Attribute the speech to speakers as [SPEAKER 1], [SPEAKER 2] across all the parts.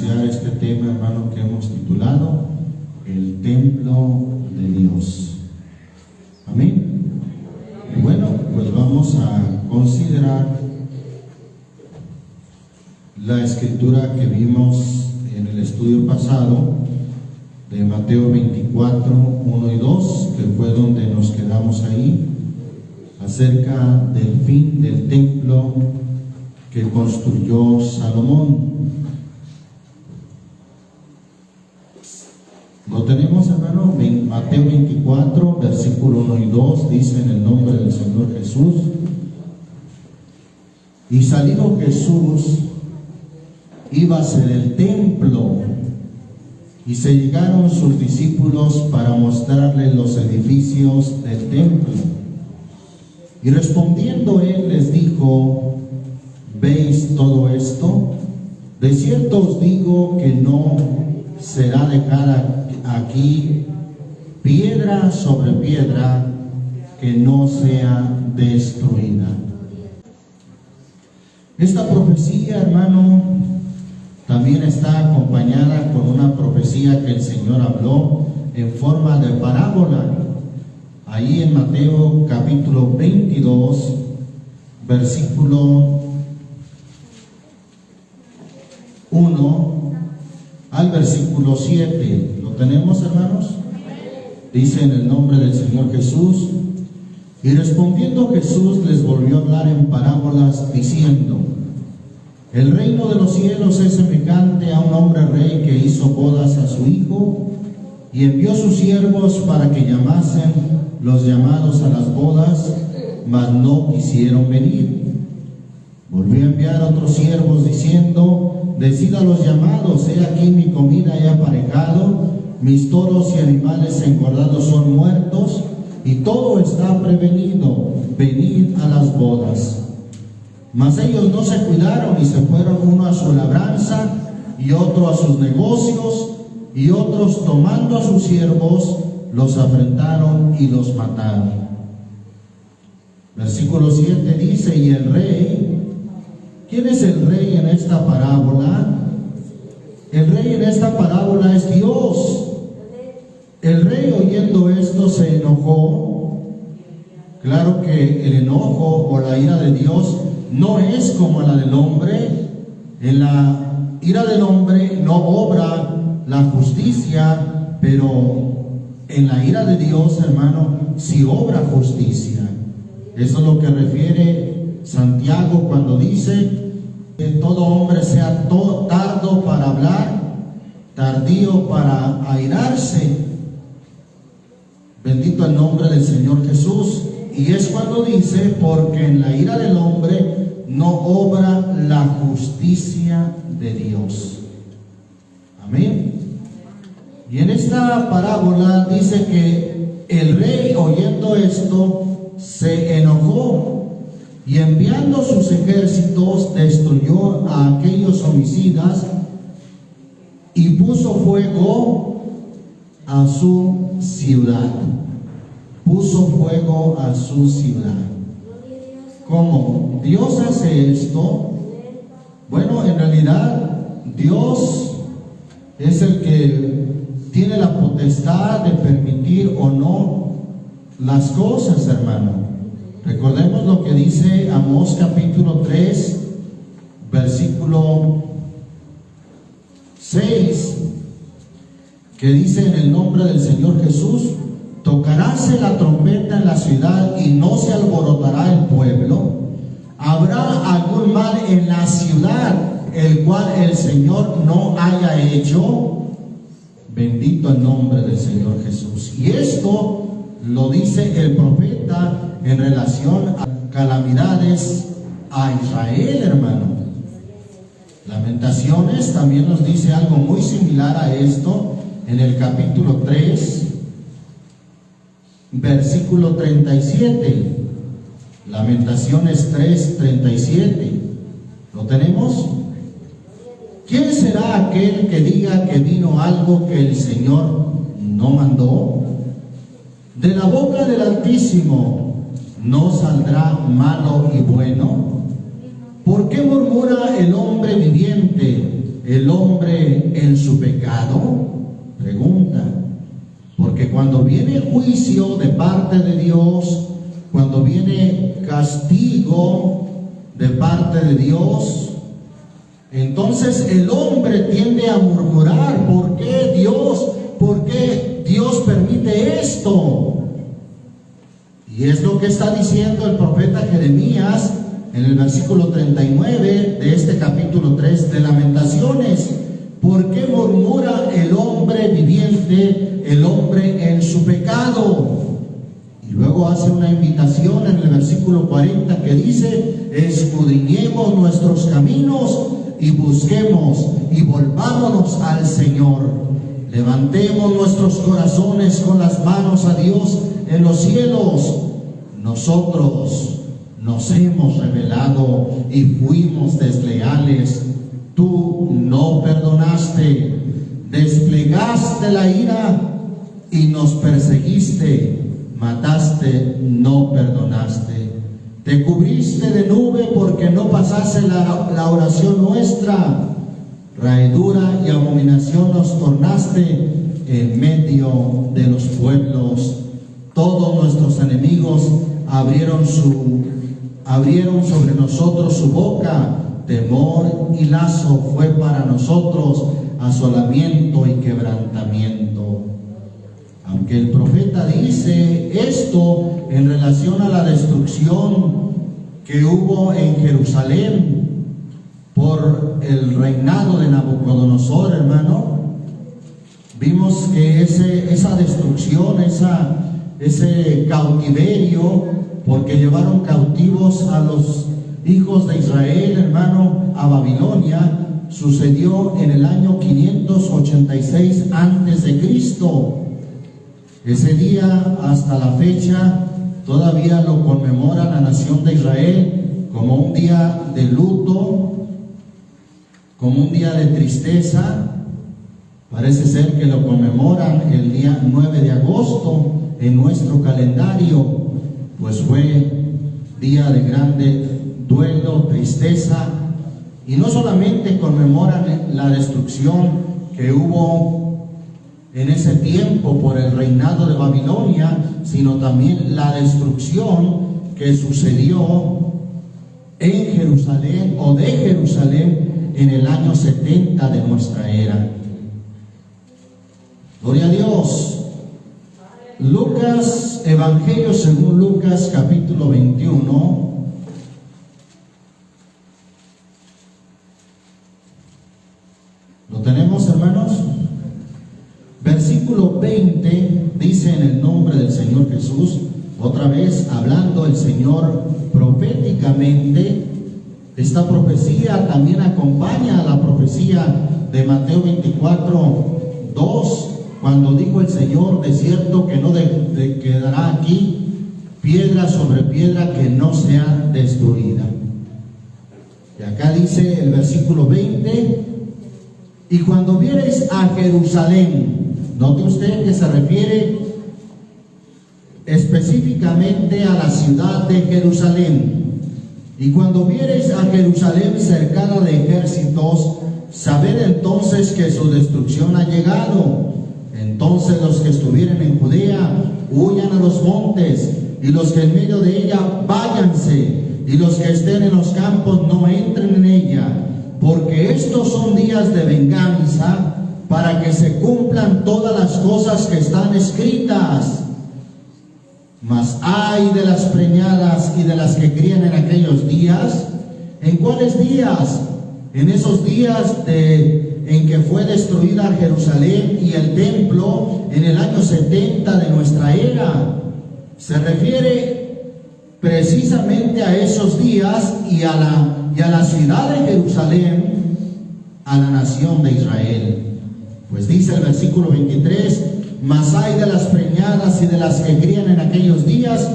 [SPEAKER 1] iniciar este tema, hermano, que hemos titulado El Templo de Dios. Amén. Y bueno, pues vamos a considerar la escritura que vimos en el estudio pasado de Mateo 24, 1 y 2, que fue donde nos quedamos ahí, acerca del fin del templo que construyó Salomón. Lo tenemos, hermano, en Mateo 24, versículo 1 y 2, dice: en el nombre del Señor Jesús. Y salido Jesús, iba hacia el templo, y se llegaron sus discípulos para mostrarle los edificios del templo. Y respondiendo él les dijo: ¿veis todo esto? De cierto os digo que no será dejada aquí piedra sobre piedra que no sea destruida. Esta profecía, hermano, también está acompañada con una profecía que el Señor habló en forma de parábola. Ahí en Mateo capítulo 22, versículo 1 al versículo 7. ¿Lo tenemos, hermanos? Dice: en el nombre del Señor Jesús. Y respondiendo Jesús les volvió a hablar en parábolas diciendo: el reino de los cielos es semejante a un hombre rey que hizo bodas a su hijo, y envió sus siervos para que llamasen los llamados a las bodas, mas no quisieron venir. Volvió a enviar a otros siervos diciendo: decid a los llamados, he aquí mi comida he aparejado, mis toros y animales engordados son muertos, y todo está prevenido, venid a las bodas. Mas ellos no se cuidaron y se fueron, uno a su labranza y otro a sus negocios, y otros tomando a sus siervos los afrentaron y los mataron. Versículo 7 dice: y el rey, ¿quién es el rey en esta parábola? El rey en esta parábola es Dios. El rey, oyendo esto, se enojó. Claro que el enojo o la ira de Dios no es como la del hombre. En la ira del hombre no obra la justicia, pero en la ira de Dios, hermano, sí obra justicia. Eso es lo que refiere Santiago cuando dice que todo hombre sea tardo para hablar, tardío para airarse. Bendito el nombre del Señor Jesús. Y es cuando dice: porque en la ira del hombre no obra la justicia de Dios. Amén. Y en esta parábola dice que el rey, oyendo esto, se enojó, y enviando sus ejércitos destruyó a aquellos homicidas y puso fuego a su ciudad. Puso fuego a su ciudad. ¿Cómo Dios hace esto? Bueno, en realidad Dios es el que tiene la potestad de permitir o no las cosas, hermano. Recordemos lo que dice Amós capítulo 3, versículo 6, que dice: en el nombre del Señor Jesús tocaráse la trompeta en la ciudad y no se alborotará el pueblo. Habrá algún mal en la ciudad, el cual el Señor no haya hecho. Bendito el nombre del Señor Jesús. Y esto lo dice el profeta en relación a calamidades a Israel, hermano. Lamentaciones también nos dice algo muy similar a esto en el capítulo 3, versículo 37. Lamentaciones 3:37. ¿Lo tenemos? ¿Quién será aquel que diga que vino algo que el Señor no mandó? De la boca del Altísimo no saldrá malo y bueno. ¿Por qué murmura el hombre viviente? el hombre en su pecado? Pregunta. Porque cuando viene juicio de parte de Dios, cuando viene castigo de parte de Dios, entonces el hombre tiende a murmurar: ¿por qué Dios? ¿Por qué Dios permite esto? Y es lo que está diciendo el profeta Jeremías en el versículo 39 de este capítulo 3 de Lamentaciones. ¿Por qué murmura el hombre viviente, el hombre en su pecado? Y luego hace una invitación en el versículo 40 que dice: escudriñemos nuestros caminos y busquemos y volvámonos al Señor. Levantemos nuestros corazones con las manos a Dios en los cielos. Nosotros nos hemos rebelado y fuimos desleales. Tú no perdonaste, desplegaste la ira y nos perseguiste, mataste, no perdonaste. Te cubriste de nube porque no pasase la oración nuestra. Raedura y abominación nos tornaste en medio de los pueblos. Todos nuestros enemigos abrieron sobre nosotros su boca. Temor y lazo fue para nosotros, asolamiento y quebrantamiento. Aunque el profeta dice esto en relación a la destrucción que hubo en Jerusalén por el reinado de Nabucodonosor, hermano, vimos que esa destrucción, ese cautiverio, porque llevaron cautivos a los hijos de Israel, hermano, a Babilonia, sucedió en el año 586 antes de Cristo. Ese día hasta la fecha todavía lo conmemora la nación de Israel como un día de luto, como un día de tristeza. Parece ser que lo conmemoran el día 9 de agosto en nuestro calendario, pues fue día de grande duelo, tristeza. Y no solamente conmemoran la destrucción que hubo en ese tiempo por el reinado de Babilonia, sino también la destrucción que sucedió en Jerusalén o de Jerusalén en el año 70 de nuestra era. Gloria a Dios. Lucas, Evangelio según Lucas, capítulo 21. ¿Lo tenemos, hermanos? Versículo 20 dice: en el nombre del Señor Jesús. Otra vez hablando el Señor proféticamente. Esta profecía también acompaña a la profecía de Mateo 24:2, cuando dijo el Señor: de cierto que no quedará aquí piedra sobre piedra que no sea destruida. Y acá dice el versículo 20: y cuando viereis a Jerusalén, note usted que se refiere específicamente a la ciudad de Jerusalén. Y cuando viereis a Jerusalén cercada de ejércitos, sabed entonces que su destrucción ha llegado. Entonces los que estuvieren en Judea huyan a los montes, y los que en medio de ella váyanse, y los que estén en los campos no entren en ella, porque estos son días de venganza, para que se cumplan todas las cosas que están escritas. Mas ay de las preñadas y de las que crían en aquellos días. ¿En cuáles días? En esos días en que fue destruida Jerusalén y el templo en el año 70 de nuestra era. Se refiere precisamente a esos días y a la ciudad de Jerusalén, a la nación de Israel. Pues dice el versículo 23: mas hay de las preñadas y de las que crían en aquellos días,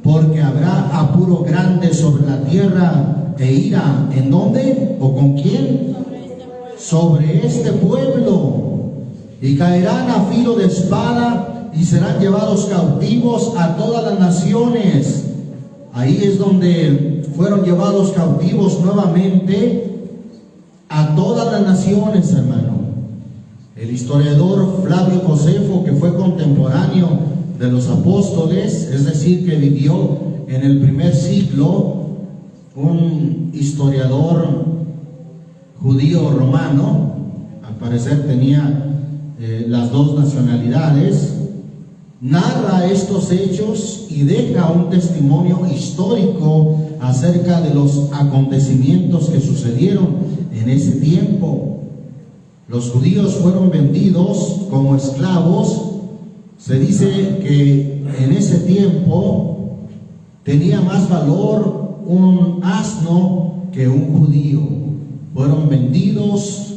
[SPEAKER 1] porque habrá apuro grande sobre la tierra e ira. ¿En dónde? ¿O con quién? Sobre este pueblo. Y caerán a filo de espada y serán llevados cautivos a todas las naciones. Ahí es donde fueron llevados cautivos nuevamente a todas las naciones, hermano. El historiador Flavio Josefo, que fue contemporáneo de los apóstoles, es decir, que vivió en el primer siglo, un historiador judío romano, al parecer tenía las dos nacionalidades, narra estos hechos y deja un testimonio histórico acerca de los acontecimientos que sucedieron en ese tiempo. Los judíos fueron vendidos como esclavos. Se dice que en ese tiempo tenía más valor un asno que un judío. Fueron vendidos,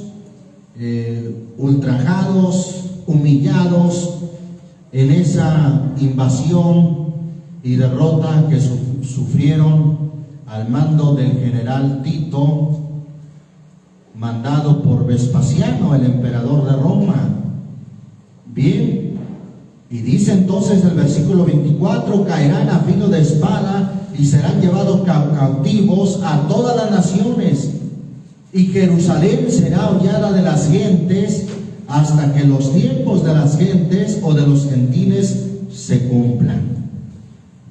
[SPEAKER 1] ultrajados, humillados en esa invasión y derrota que sufrieron al mando del general Tito, mandado por Vespasiano, el emperador de Roma. Bien, y dice entonces el versículo 24: caerán a filo de espada y serán llevados cautivos a todas las naciones, y Jerusalén será hollada de las gentes hasta que los tiempos de las gentes o de los gentiles se cumplan.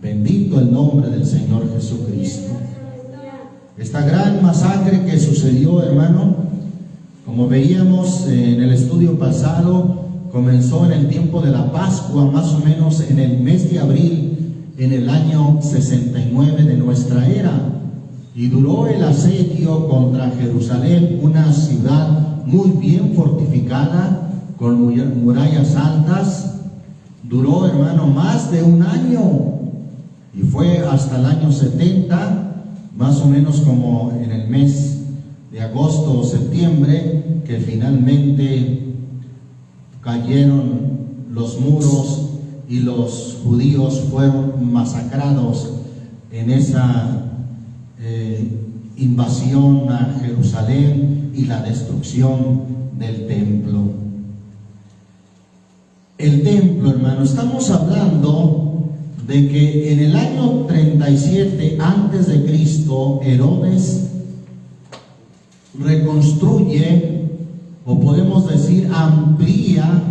[SPEAKER 1] Bendito el nombre del Señor Jesucristo. Esta gran masacre que sucedió, hermano, como veíamos en el estudio pasado, comenzó en el tiempo de la Pascua, más o menos en el mes de abril, en el año 69 de nuestra era, y duró el asedio contra Jerusalén, una ciudad muy bien fortificada, con murallas altas. Duró, hermano, más de un año, y fue hasta el año 70, más o menos como en el mes de agosto o septiembre, que finalmente cayeron los muros y los judíos fueron masacrados en esa invasión a Jerusalén y la destrucción del templo. El templo, hermano, estamos hablando de que en el año 37 antes de Cristo, Herodes reconstruye, o podemos decir amplía,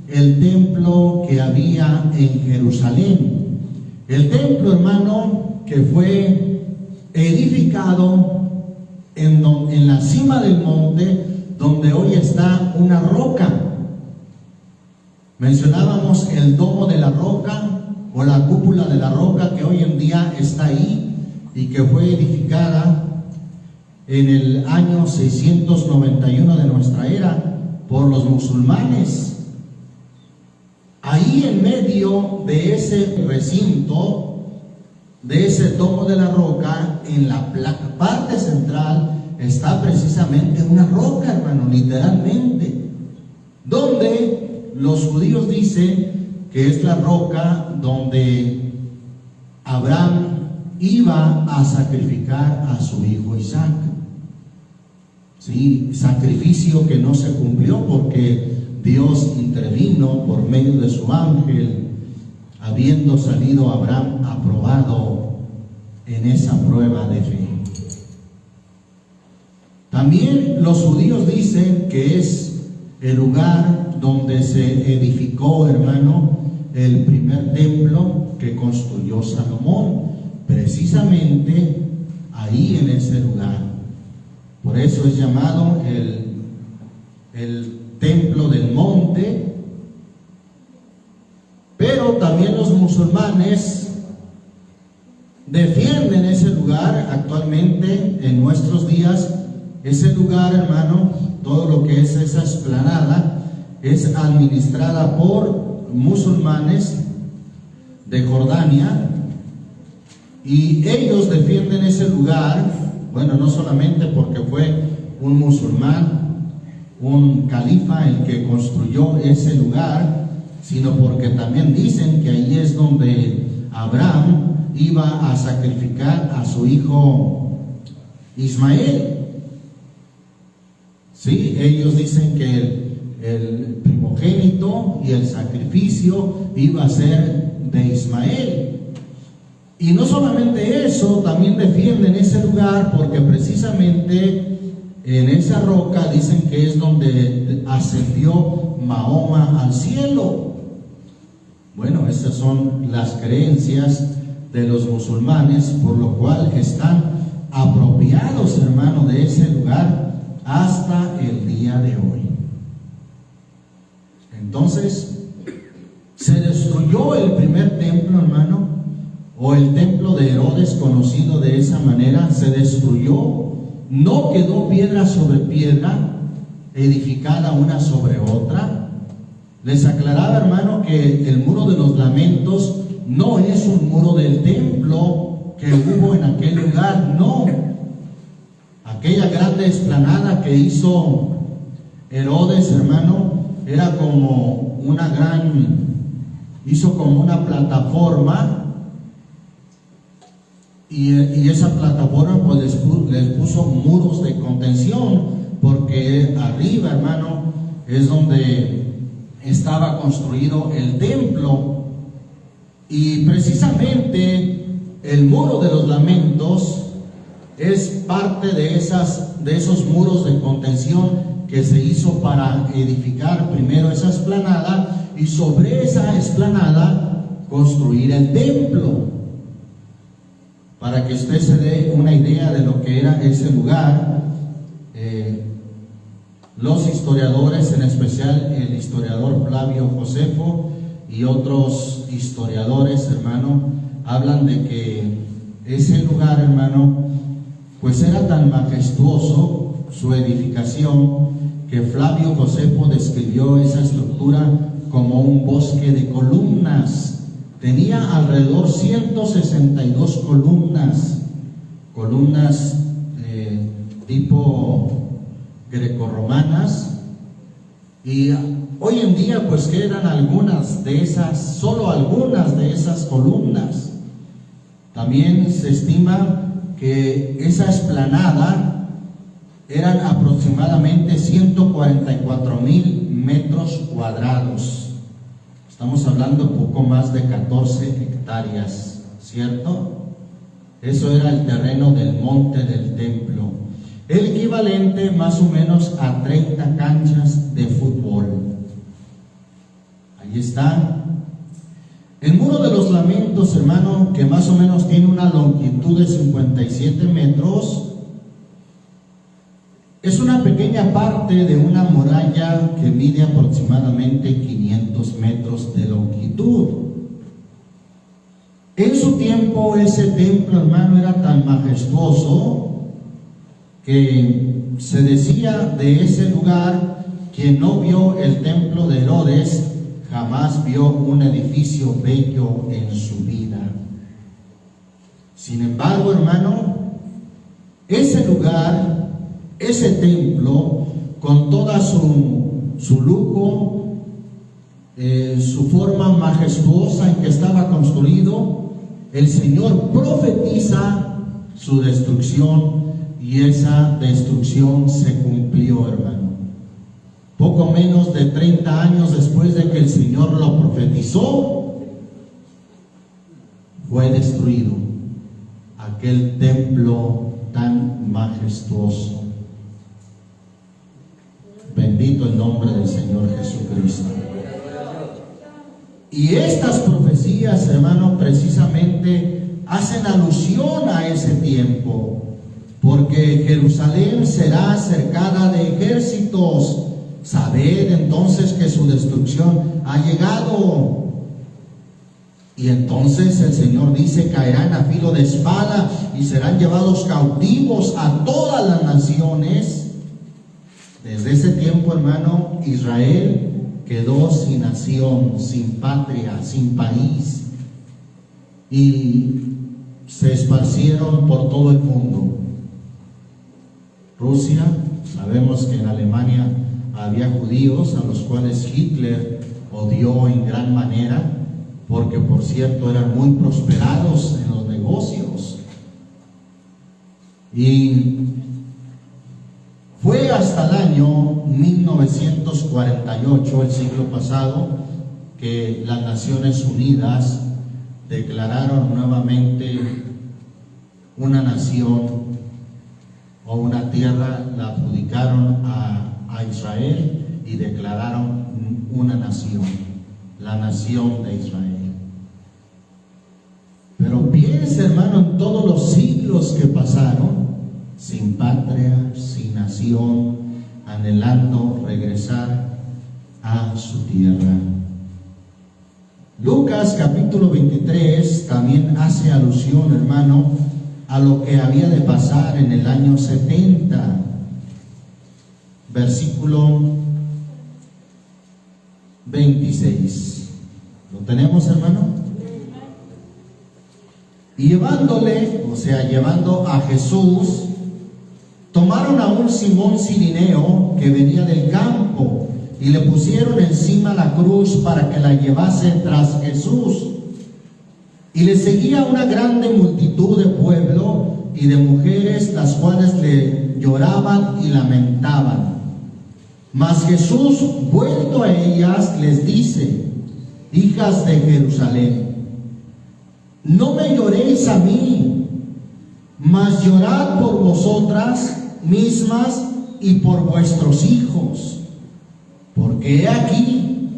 [SPEAKER 1] el templo que había en Jerusalén. El templo, hermano, que fue edificado en la cima del monte donde hoy está una roca. Mencionábamos el domo de la roca o la cúpula de la roca que hoy en día está ahí y que fue edificada en el año 691 de nuestra era por los musulmanes. Ahí en medio de ese recinto, de ese domo de la roca, en la parte central está precisamente una roca, hermano, literalmente, donde los judíos dicen que es la roca donde Abraham iba a sacrificar a su hijo Isaac. Sí, sacrificio que no se cumplió porque Dios intervino por medio de su ángel, habiendo salido Abraham aprobado en esa prueba de fe. También los judíos dicen que es el lugar donde se edificó, hermano, el primer templo que construyó Salomón, precisamente ahí en ese lugar. Por eso es llamado el templo del monte. Pero también los musulmanes defienden ese lugar actualmente en nuestros días. Ese lugar, hermano, todo lo que es esa explanada, es administrada por musulmanes de Jordania, y ellos defienden ese lugar, bueno, no solamente porque fue un musulmán, un califa el que construyó ese lugar, sino porque también dicen que ahí es donde Abraham iba a sacrificar a su hijo Ismael. Sí, ellos dicen que el primogénito y el sacrificio iba a ser de Ismael. Y no solamente eso, también defienden ese lugar porque precisamente En esa roca dicen que es donde ascendió Mahoma al cielo. Bueno, estas son las creencias de los musulmanes, por lo cual están apropiados, hermano, de ese lugar hasta el día de hoy. Entonces, se destruyó el primer templo, hermano, o el templo de Herodes, conocido de esa manera, se destruyó. No quedó piedra sobre piedra, edificada una sobre otra. Les aclaraba, hermano, que el muro de los lamentos no es un muro del templo que hubo en aquel lugar, no. Aquella grande explanada que hizo Herodes, hermano, era como hizo como una plataforma, y esa plataforma pues les puso muros de contención, porque arriba, hermano, es donde estaba construido el templo. Y precisamente el muro de los lamentos es parte de esos muros de contención que se hizo para edificar primero esa explanada, y sobre esa explanada construir el templo. Para que usted se dé una idea de lo que era ese lugar, los historiadores, en especial el historiador Flavio Josefo y otros historiadores, hermano, hablan de que ese lugar, hermano, pues era tan majestuoso su edificación, que Flavio Josefo describió esa estructura como un bosque de columnas. Tenía alrededor 162 columnas tipo grecorromanas, y hoy en día pues quedan solo algunas de esas columnas. También se estima que esa explanada eran aproximadamente 144,000 metros cuadrados. Estamos hablando poco más de 14 hectáreas, ¿cierto? Eso era el terreno del monte del templo, el equivalente más o menos a 30 canchas de fútbol. Ahí está. El muro de los lamentos, hermano, que más o menos tiene una longitud de 57 metros, es una pequeña parte de una muralla que mide aproximadamente 500 metros de longitud. En su tiempo ese templo, hermano, era tan majestuoso que se decía de ese lugar: quien no vio el templo de Herodes jamás vio un edificio bello en su vida. Sin embargo, hermano, ese lugar, ese templo, con toda su lujo, su forma majestuosa en que estaba construido, el Señor profetiza su destrucción, y esa destrucción se cumplió, hermano. Poco menos de 30 años después de que el Señor lo profetizó, fue destruido aquel templo tan majestuoso. Bendito el nombre del Señor Jesucristo. Y estas profecías, hermano, precisamente hacen alusión a ese tiempo, porque Jerusalén será cercada de ejércitos. Sabed entonces que su destrucción ha llegado. Y entonces el Señor dice: caerán a filo de espada y serán llevados cautivos a todas las naciones. Desde ese tiempo, hermano, Israel quedó sin nación, sin patria, sin país, y se esparcieron por todo el mundo. Rusia, sabemos que en Alemania había judíos a los cuales Hitler odió en gran manera, porque por cierto eran muy prosperados en los negocios. Y fue hasta el año 1948, el siglo pasado, que las Naciones Unidas declararon nuevamente una nación o una tierra la adjudicaron a Israel y declararon una nación, la nación de Israel. Pero piensa, hermano, en todos los siglos que pasaron sin patria, sin nación, anhelando regresar a su tierra. Lucas capítulo 23 también hace alusión, hermano, a lo que había de pasar en el año 70. Versículo 26. ¿Lo tenemos, hermano? Y llevándole, o sea, llevando a Jesús, tomaron a un Simón Cirineo que venía del campo y le pusieron encima la cruz para que la llevase tras Jesús. Y le seguía una grande multitud de pueblo y de mujeres, las cuales le lloraban y lamentaban. Mas Jesús, vuelto a ellas, les dice: hijas de Jerusalén, no me lloréis a mí, mas llorad por vosotras mismas y por vuestros hijos. Porque he aquí,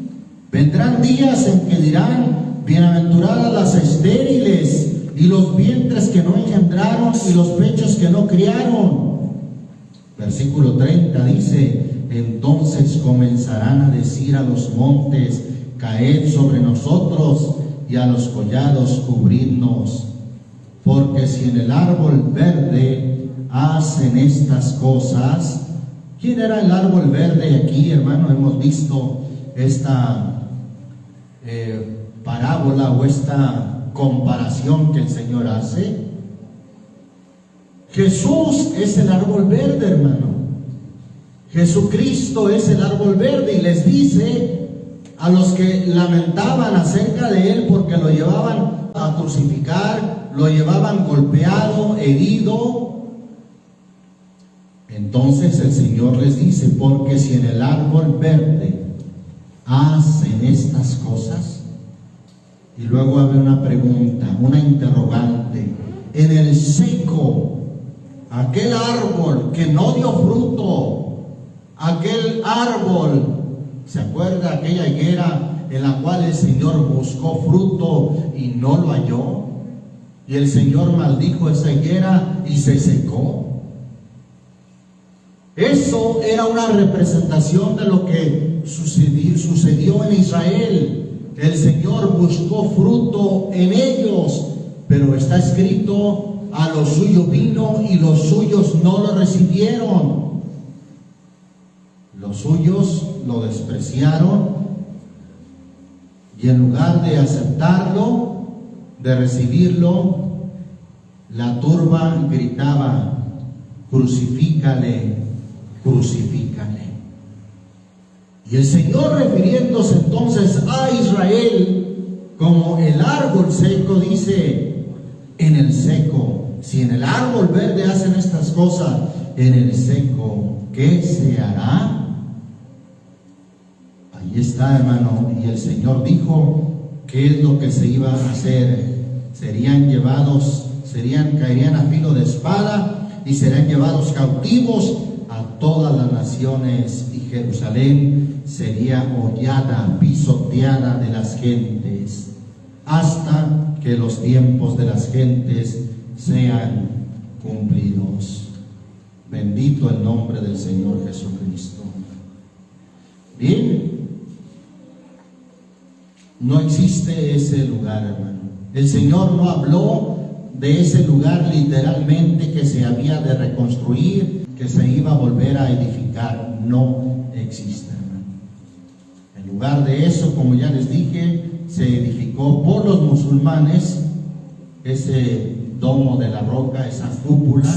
[SPEAKER 1] vendrán días en que dirán: bienaventuradas las estériles y los vientres que no engendraron y los pechos que no criaron. Versículo 30 dice: entonces comenzarán a decir a los montes: caed sobre nosotros, y a los collados cubridnos. Porque si en el árbol verde hacen estas cosas. ¿Quién era el árbol verde aquí, hermano? Hemos visto esta parábola o esta comparación que el Señor hace. Jesús es el árbol verde, hermano. Jesucristo es el árbol verde, y les dice a los que lamentaban acerca de él porque lo llevaban a crucificar, lo llevaban golpeado, herido. Entonces el Señor les dice: porque si en el árbol verde hacen estas cosas. Y luego abre una pregunta, una interrogante: en el seco, aquel árbol que no dio fruto, aquel árbol, ¿se acuerda aquella higuera en la cual el Señor buscó fruto y no lo halló? Y el Señor maldijo esa higuera y se secó. Eso era una representación de lo que sucedió en Israel. El Señor buscó fruto en ellos, pero está escrito: a los suyos vino y los suyos no lo recibieron. Los suyos lo despreciaron, y en lugar de aceptarlo, de recibirlo, la turba gritaba: crucifícale, crucifícale. Y el Señor, refiriéndose entonces a Israel como el árbol seco, dice: en el seco, si en el árbol verde hacen estas cosas, en el seco, ¿qué se hará? Ahí está, hermano. Y el Señor dijo qué es lo que se iba a hacer. Caerían a filo de espada y serán llevados cautivos a todas las naciones, y Jerusalén sería hollada, pisoteada de las gentes, hasta que los tiempos de las gentes sean cumplidos. Bendito el nombre del Señor Jesucristo. Bien, no existe ese lugar, hermano. El Señor no habló de ese lugar literalmente que se había de reconstruir, que se iba a volver a edificar. No existe, hermano. En lugar de eso, como ya les dije, se edificó por los musulmanes ese domo de la roca, esa cúpula,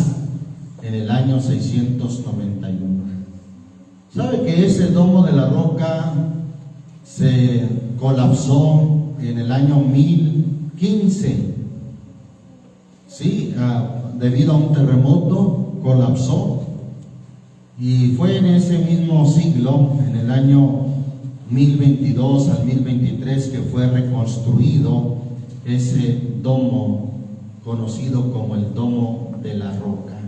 [SPEAKER 1] en el año 691. ¿Sabe que ese domo de la roca se colapsó en el año 1015? Sí, debido a un terremoto colapsó, y fue en ese mismo siglo, en el año 1022 al 1023, que fue reconstruido ese domo conocido como el domo de la roca.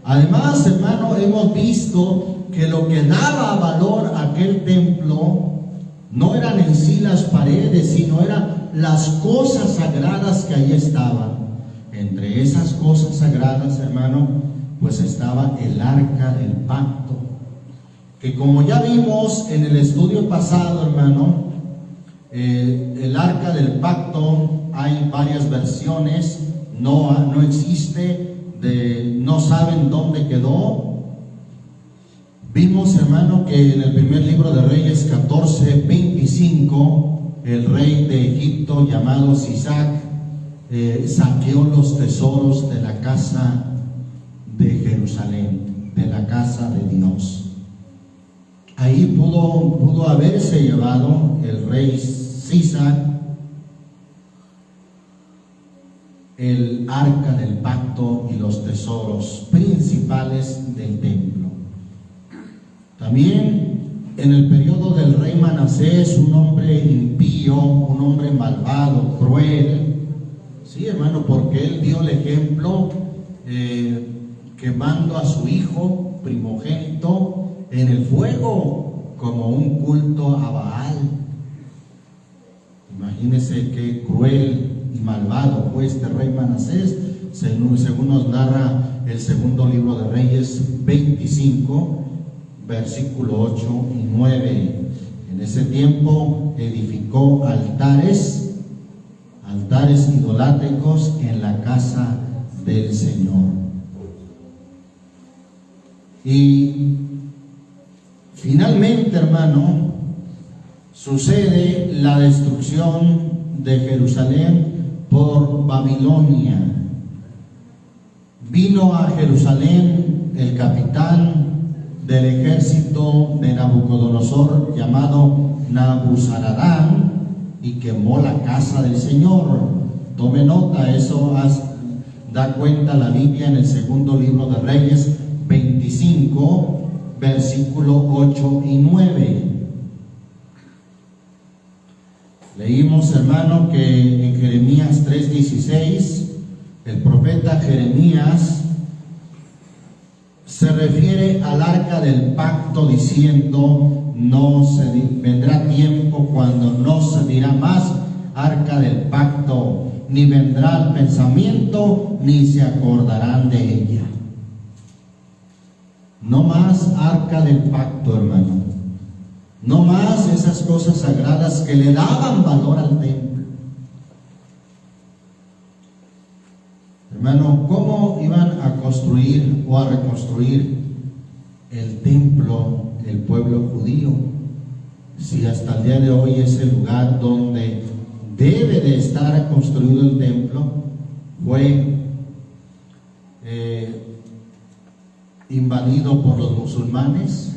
[SPEAKER 1] Además, hermano, hemos visto que lo que daba valor a aquel templo no eran en sí las paredes, sino eran las cosas sagradas que ahí estaban. Entre esas cosas sagradas, hermano, pues estaba el arca del pacto, que como ya vimos en el estudio pasado, hermano, el arca del pacto hay varias versiones, no existe, no saben dónde quedó. Vimos, hermano, que en el primer libro de Reyes 14:25, el rey de Egipto llamado Sisac saqueó los tesoros de la casa de Jerusalén, de la casa de Dios. Ahí pudo haberse llevado el rey Sisac el arca del pacto y los tesoros principales del templo. También en el periodo del rey Manasés, un hombre impío, un hombre malvado, cruel, sí, hermano, porque él dio el ejemplo quemando a su hijo primogénito en el fuego como un culto a Baal. Imagínense qué cruel y malvado fue este rey Manasés, según nos narra el segundo libro de Reyes 25, versículo 8 y 9. En ese tiempo edificó altares idolátricos en la casa del Señor. Y finalmente, hermano, sucede la destrucción de Jerusalén por Babilonia. Vino a Jerusalén el capitán del ejército de Nabucodonosor llamado Nabuzaradán y quemó la casa del Señor. Tome nota, eso da cuenta la Biblia en el segundo libro de Reyes 25, versículo 8 y 9. Leímos, hermano, que en Jeremías 3:16, el profeta Jeremías se refiere al arca del pacto diciendo: vendrá tiempo cuando no se dirá más arca del pacto, ni vendrá al pensamiento, ni se acordarán de ella. No más arca del pacto, hermano. No más esas cosas sagradas que le daban valor al templo. Hermano, ¿cómo iban a construir o a reconstruir el templo el pueblo judío? Si hasta el día de hoy es el lugar donde debe de estar construido el templo, fue invadido por los musulmanes.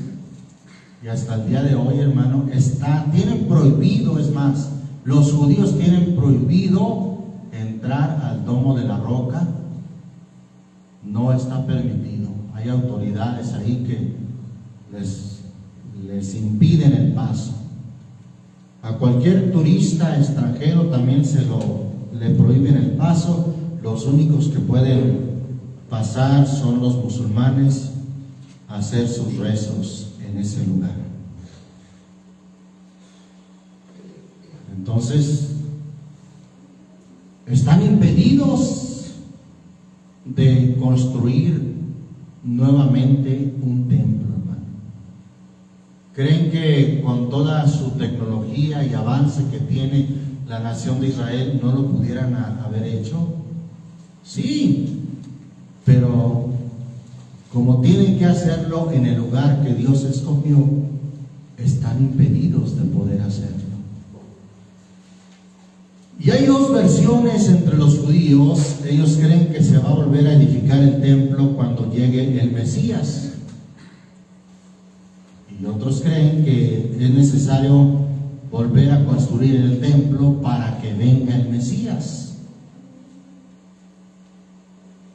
[SPEAKER 1] Y hasta el día de hoy, hermano, tienen prohibido, es más, los judíos tienen prohibido entrar al Domo de la Roca. No está permitido. Hay autoridades ahí que les impiden el paso. A cualquier turista extranjero también le prohíben el paso. Los únicos que pueden pasar son los musulmanes a hacer sus rezos en ese lugar. Entonces, están impedidos de construir nuevamente un templo, hermano. ¿Creen que con toda su tecnología y avance que tiene la nación de Israel no lo pudieran haber hecho? Sí, pero como tienen que hacerlo en el lugar que Dios escogió, están impedidos de poder hacerlo. Y hay dos versiones entre los judíos. Ellos creen que se va a volver a edificar el templo cuando llegue el Mesías. Y otros creen que es necesario volver a construir el templo para que venga el Mesías.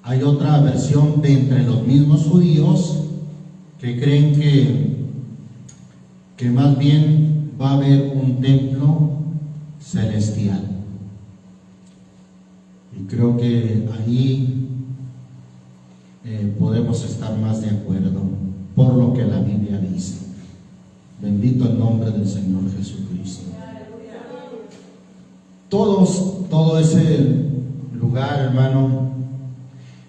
[SPEAKER 1] Hay otra versión de entre los mismos judíos que creen que más bien va a haber un templo celestial. Y creo que ahí podemos estar más de acuerdo por lo que la Biblia dice. Bendito el nombre del Señor Jesucristo. Todo ese lugar, hermano,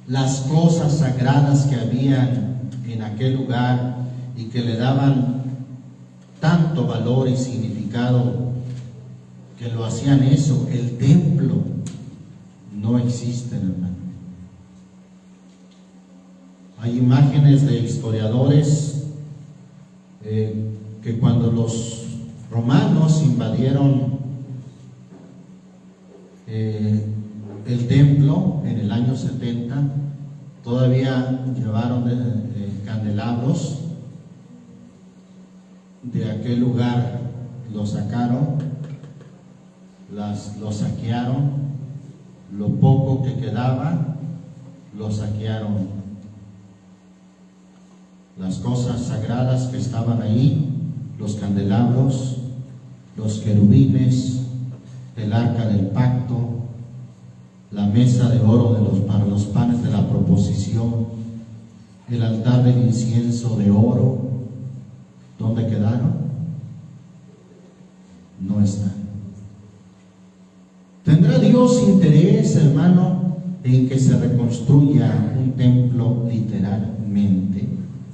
[SPEAKER 1] las cosas sagradas que habían en aquel lugar y que le daban tanto valor y significado, que lo hacían eso, el templo, no existe, hermano. Hay imágenes de historiadores que cuando los romanos invadieron el templo en el año 70, todavía llevaron candelabros de aquel lugar, lo sacaron, lo saquearon, lo poco que quedaba, lo saquearon. Las cosas sagradas que estaban ahí, los candelabros, los querubines, el arca del pacto, la mesa de oro para los panes de la proposición, el altar del incienso de oro, ¿dónde quedaron? No están. ¿Tendrá Dios interés, hermano, en que se reconstruya un templo literalmente,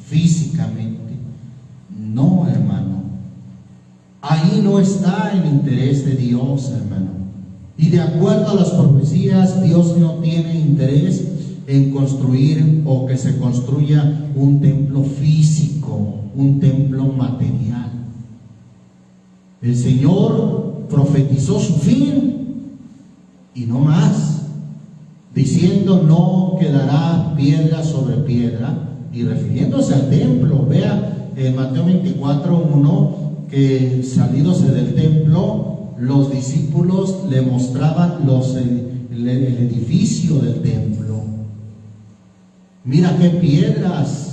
[SPEAKER 1] físicamente? No, hermano. Ahí no está el interés de Dios, hermano. Y de acuerdo a las profecías, Dios no tiene interés en construir o que se construya un templo físico, un templo material. El Señor profetizó su fin y no más, diciendo: no quedará piedra sobre piedra, y refiriéndose al templo. Vea en Mateo 24:1 que salidos del templo, los discípulos le mostraban el edificio del templo. Mira qué piedras.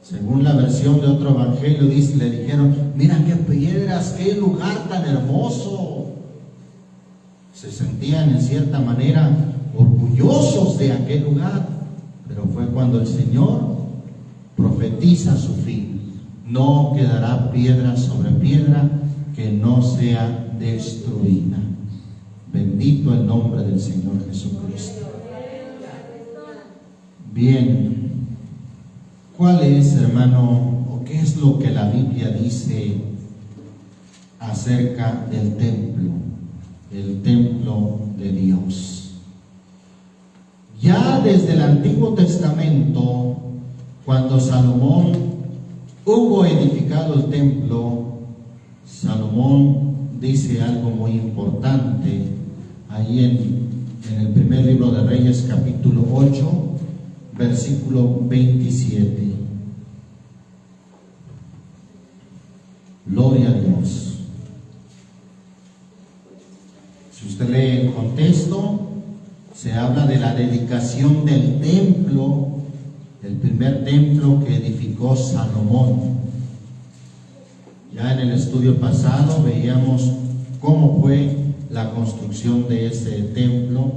[SPEAKER 1] Según la versión de otro evangelio dice, le dijeron: mira qué piedras, qué lugar tan hermoso. Se sentían en cierta manera orgullosos de aquel lugar, pero fue cuando el Señor profetiza su fin: no quedará piedra sobre piedra que no sea destruida. Bendito el nombre del Señor Jesucristo. Bien, ¿cuál es, hermano, o qué es lo que la Biblia dice acerca del templo, el templo de Dios? Ya desde el Antiguo Testamento, cuando Salomón hubo edificado el templo, Salomón dice algo muy importante ahí en el primer libro de Reyes, capítulo 8, versículo 27. Gloria a Dios. Si usted lee el contexto, se habla de la dedicación del templo, el primer templo que edificó Salomón. Ya en el estudio pasado veíamos cómo fue la construcción de ese templo,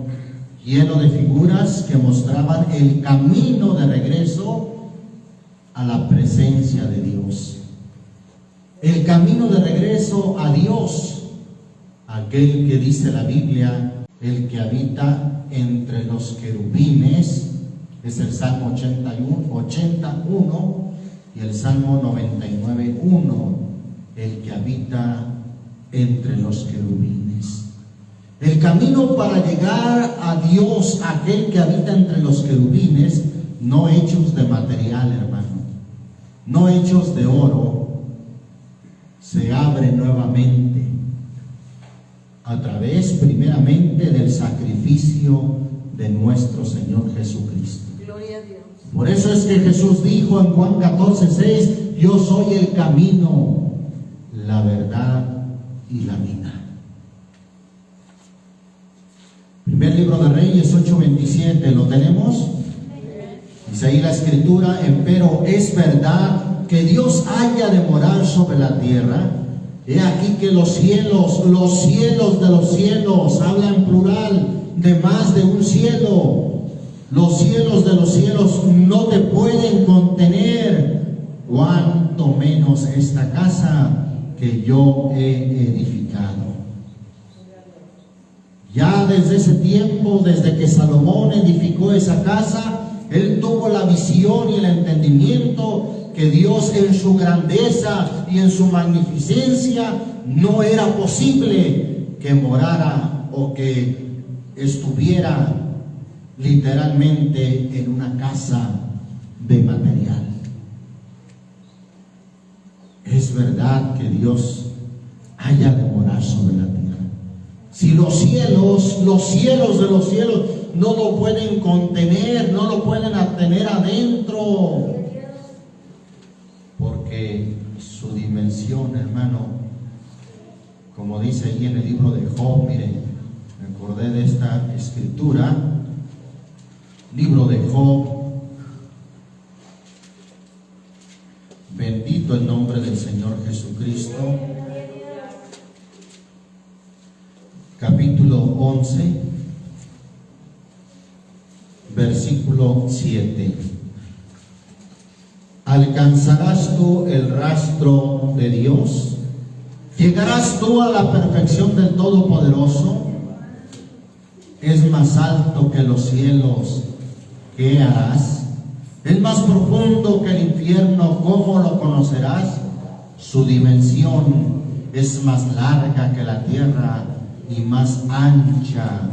[SPEAKER 1] lleno de figuras que mostraban el camino de regreso a la presencia de Dios. El camino de regreso a Dios, aquel que dice la Biblia, el que habita entre los querubines, es el Salmo 81 y el Salmo 99:1, el que habita entre los querubines. El camino para llegar a Dios, aquel que habita entre los querubines, no hechos de material, hermano, no hechos de oro, se abre nuevamente a través primeramente del sacrificio de nuestro Señor Jesucristo.
[SPEAKER 2] Gloria a Dios.
[SPEAKER 1] Por eso es que Jesús dijo en Juan 14:6: yo soy el camino, la verdad y la vida. Primer libro de Reyes 8:27, ¿lo tenemos? Dice ahí la escritura: empero es verdad que Dios haya de morar sobre la tierra. He aquí que los cielos de los cielos, habla en plural de más de un cielo, Los cielos de los cielos no te pueden contener, cuanto menos esta casa que yo he edificado. Ya desde ese tiempo, desde que Salomón edificó esa casa, él tuvo la visión y el entendimiento que Dios en su grandeza y en su magnificencia no era posible que morara o que estuviera literalmente en una casa de material. Es verdad que Dios haya de morar sobre la tierra. Si los cielos de los cielos no lo pueden contener, no lo pueden tener adentro, porque su dimensión, hermano, como dice ahí en el libro de Job, miren, me acordé de esta escritura, libro de Job, bendito el nombre del Señor Jesucristo, capítulo 11, versículo 7. ¿Alcanzarás tú el rastro de Dios? ¿Llegarás tú a la perfección del Todopoderoso? Es más alto que los cielos, ¿qué harás? Es más profundo que el infierno, ¿cómo lo conocerás? Su dimensión es más larga que la tierra y más ancha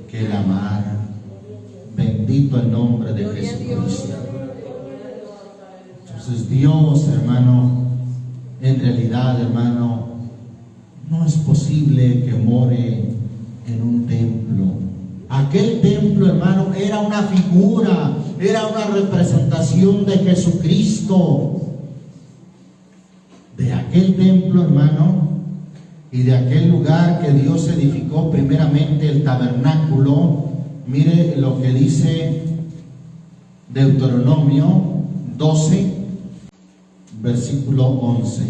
[SPEAKER 1] que la mar. Bendito el nombre de Jesucristo. Entonces Dios, hermano, en realidad, hermano, no es posible que more en un templo. Aquel templo, hermano, era una figura, era una representación de Jesucristo. De aquel templo, hermano, y de aquel lugar que Dios edificó primeramente, el tabernáculo. Mire lo que dice Deuteronomio 12, versículo 11.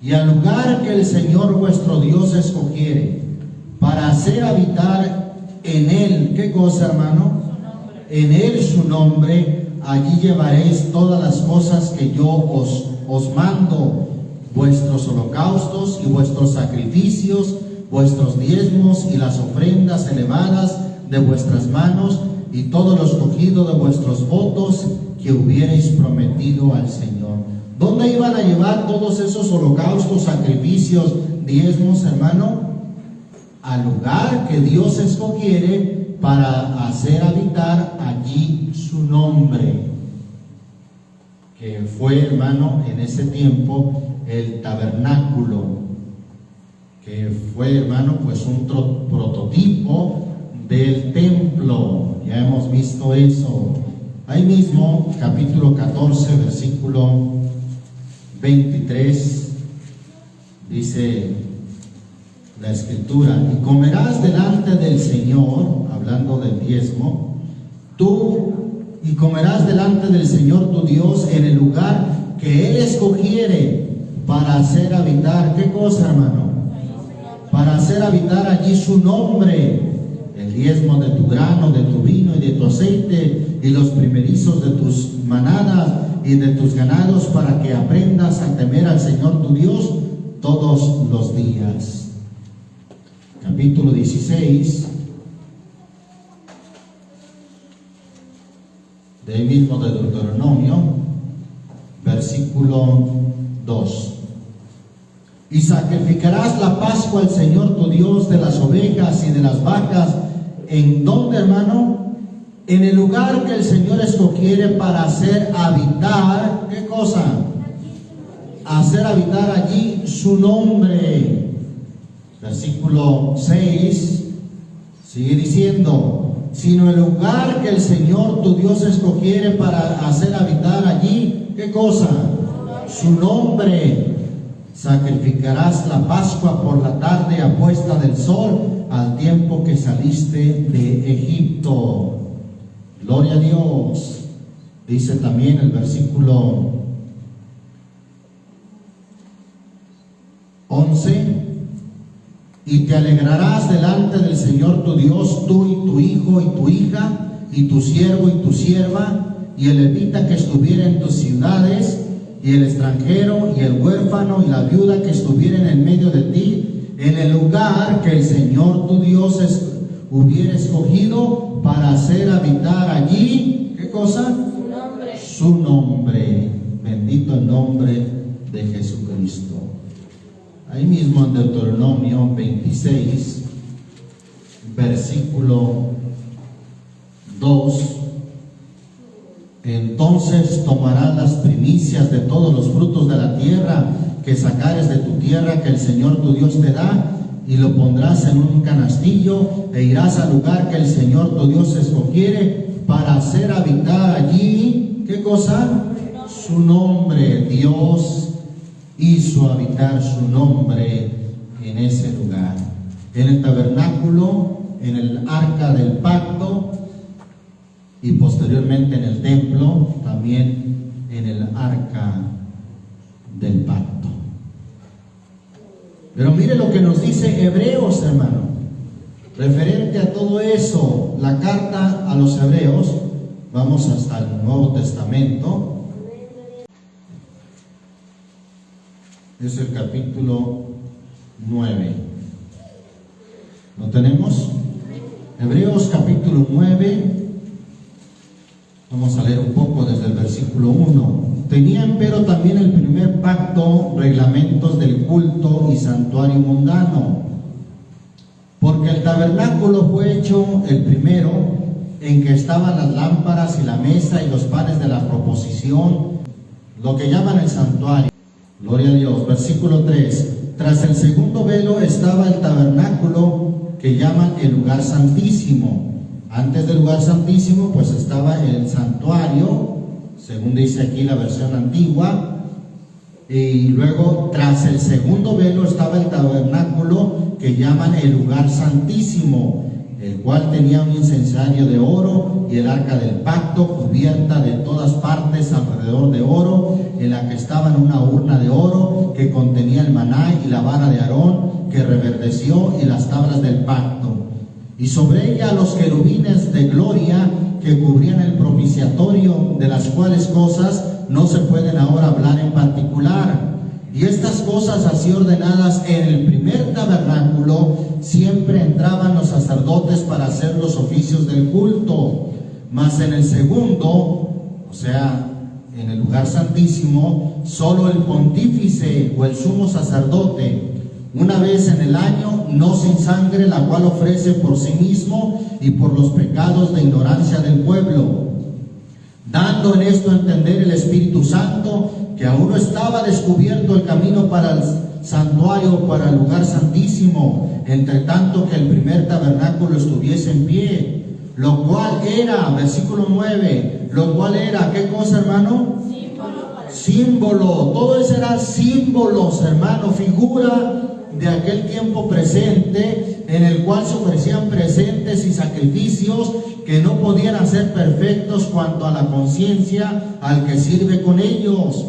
[SPEAKER 1] Y al lugar que el Señor vuestro Dios escogiere para hacer habitar en él, ¿qué cosa, hermano? En él su nombre, allí llevaréis todas las cosas que yo os mando, vuestros holocaustos y vuestros sacrificios, vuestros diezmos y las ofrendas elevadas de vuestras manos, y todo lo escogido de vuestros votos que hubierais prometido al Señor. ¿Dónde iban a llevar todos esos holocaustos, sacrificios, diezmos, hermano? Al lugar que Dios escogiere para hacer habitar allí su nombre, que fue, hermano, en ese tiempo el tabernáculo, que fue, hermano, pues un prototipo del templo. Ya hemos visto eso. Ahí mismo, capítulo 14, versículo 23, dice la escritura: y comerás delante del Señor, hablando del diezmo, tú, y comerás delante del Señor tu Dios en el lugar que Él escogiere para hacer habitar, ¿qué cosa, hermano? Para hacer habitar allí su nombre, el diezmo de tu grano, de tu vino y de tu aceite, y los primerizos de tus manadas y de tus ganados, para que aprendas a temer al Señor tu Dios todos los días. Capítulo 16, de ahí mismo de Deuteronomio, versículo 2. Y sacrificarás la Pascua al Señor tu Dios de las ovejas y de las vacas. ¿En dónde, hermano? En el lugar que el Señor escogiere para hacer habitar, ¿qué cosa? Hacer habitar allí su nombre. Versículo 6 sigue diciendo: sino el lugar que el Señor tu Dios escogiere para hacer habitar allí, ¿qué cosa? Su nombre. Sacrificarás la Pascua por la tarde a puesta del sol, al tiempo que saliste de Egipto. Gloria a Dios. Dice también el versículo 11: y te alegrarás delante del Señor tu Dios, tú y tu hijo y tu hija, y tu siervo y tu sierva, y el levita que estuviera en tus ciudades, y el extranjero, y el huérfano, y la viuda que estuviera en medio de ti, en el lugar que el Señor tu Dios hubiera escogido para hacer habitar allí, ¿qué cosa?
[SPEAKER 2] Su nombre.
[SPEAKER 1] Su nombre. Bendito el nombre de Jesucristo. Ahí mismo en Deuteronomio 26, versículo 2. Entonces tomarás las primicias de todos los frutos de la tierra que sacares de tu tierra que el Señor tu Dios te da, y lo pondrás en un canastillo, e irás al lugar que el Señor tu Dios escogiere para hacer habitar allí, ¿qué cosa? Su nombre. Dios hizo habitar su nombre en ese lugar, en el tabernáculo, en el arca del pacto, y posteriormente en el templo, también en el arca del pacto. Pero mire lo que nos dice Hebreos, hermano, referente a todo eso, la carta a los Hebreos. Vamos hasta el Nuevo Testamento. Es el capítulo 9. ¿Lo tenemos? Hebreos capítulo 9. Vamos a leer un poco desde el versículo 1. Tenían pero también el primer pacto reglamentos del culto y santuario mundano, porque el tabernáculo fue hecho el primero, en que estaban las lámparas y la mesa y los panes de la proposición, lo que llaman el santuario. Gloria a Dios. Versículo 3. Tras el segundo velo estaba el tabernáculo que llaman el lugar santísimo. Antes del lugar santísimo pues estaba el santuario, según dice aquí la versión antigua, y luego tras el segundo velo estaba el tabernáculo que llaman el lugar santísimo, el cual tenía un incensario de oro y el arca del pacto cubierta de todas partes alrededor de oro, en la que estaba una urna de oro que contenía el maná y la vara de Aarón que reverdeció y las tablas del pacto. Y sobre ella los querubines de gloria que cubrían el propiciatorio, de las cuales cosas no se pueden ahora hablar en particular. Y estas cosas así ordenadas en el primer tabernáculo, siempre entraban los sacerdotes para hacer los oficios del culto. Mas en el segundo, o sea, en el lugar santísimo, solo el pontífice o el sumo sacerdote, una vez en el año, no sin sangre, la cual ofrece por sí mismo y por los pecados de ignorancia del pueblo, dando en esto a entender el Espíritu Santo que aún no estaba descubierto el camino para el santuario, para el lugar santísimo, entre tanto que el primer tabernáculo estuviese en pie, lo cual era, versículo 9, lo cual era, ¿qué cosa, hermano? Símbolo. Todo eso era símbolos, hermano, figura de aquel tiempo presente, en el cual se ofrecían presentes y sacrificios que no podían ser perfectos cuanto a la conciencia al que sirve con ellos,